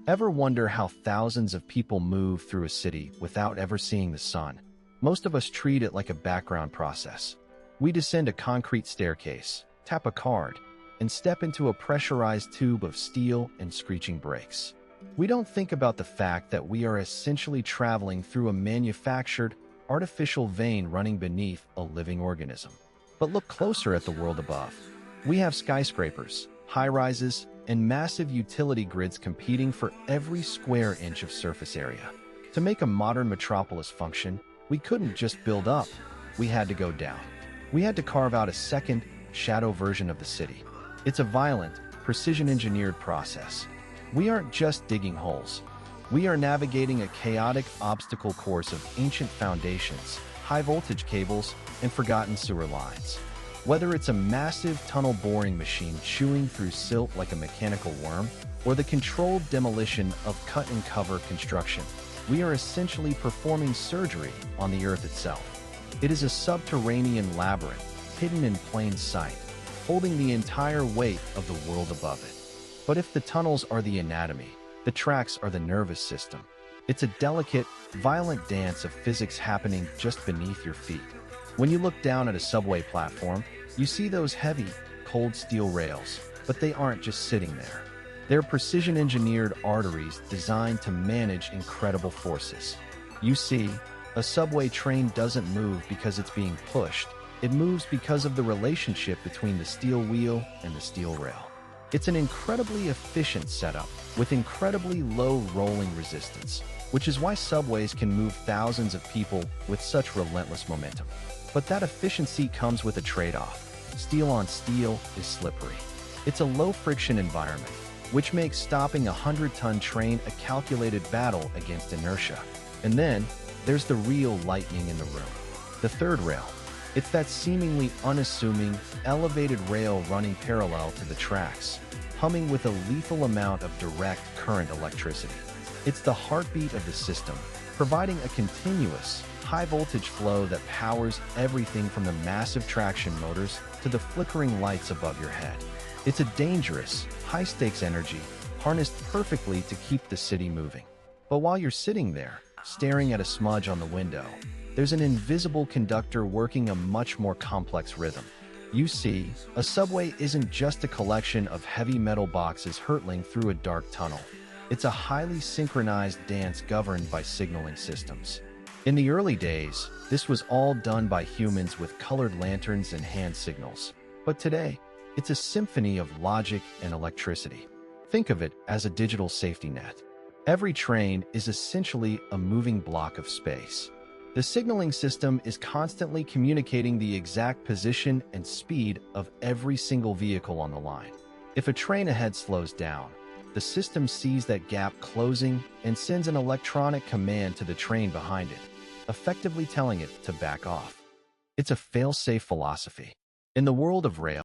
Ever wonder how thousands of people move through a city without ever seeing the sun? Most of us treat it like a background process. We descend a concrete staircase, tap a card, and step into a pressurized tube of steel and screeching brakes. We don't think about the fact that we are essentially traveling through a manufactured, artificial vein running beneath a living organism. But look closer at the world above. We have skyscrapers, high-rises, and massive utility grids competing for every square inch of surface area. To make a modern metropolis function, we couldn't just build up, we had to go down. We had to carve out a second, shadow version of the city. It's a violent, precision-engineered process. We aren't just digging holes. We are navigating a chaotic obstacle course of ancient foundations, high-voltage cables, and forgotten sewer lines. Whether it's a massive tunnel boring machine chewing through silt like a mechanical worm, or the controlled demolition of cut-and-cover construction, we are essentially performing surgery on the Earth itself. It is a subterranean labyrinth, hidden in plain sight, holding the entire weight of the world above it. But if the tunnels are the anatomy, the tracks are the nervous system. It's a delicate, violent dance of physics happening just beneath your feet. When you look down at a subway platform, you see those heavy, cold steel rails, but they aren't just sitting there. They're precision-engineered arteries designed to manage incredible forces. You see, a subway train doesn't move because it's being pushed. It moves because of the relationship between the steel wheel and the steel rail. It's an incredibly efficient setup with incredibly low rolling resistance, which is why subways can move thousands of people with such relentless momentum. But that efficiency comes with a trade-off. Steel on steel is slippery. It's a low-friction environment, which makes stopping a 100-ton train a calculated battle against inertia. And then, there's the real lightning in the room. The third rail. It's that seemingly unassuming, elevated rail running parallel to the tracks, humming with a lethal amount of direct current electricity. It's the heartbeat of the system, providing a continuous, high-voltage flow that powers everything from the massive traction motors to the flickering lights above your head. It's a dangerous, high-stakes energy, harnessed perfectly to keep the city moving. But while you're sitting there, staring at a smudge on the window, there's an invisible conductor working a much more complex rhythm. You see, a subway isn't just a collection of heavy metal boxes hurtling through a dark tunnel. It's a highly synchronized dance governed by signaling systems. In the early days, this was all done by humans with colored lanterns and hand signals. But today, it's a symphony of logic and electricity. Think of it as a digital safety net. Every train is essentially a moving block of space. The signaling system is constantly communicating the exact position and speed of every single vehicle on the line. If a train ahead slows down, the system sees that gap closing and sends an electronic command to the train behind it, effectively telling it to back off. It's a fail-safe philosophy. In the world of rail,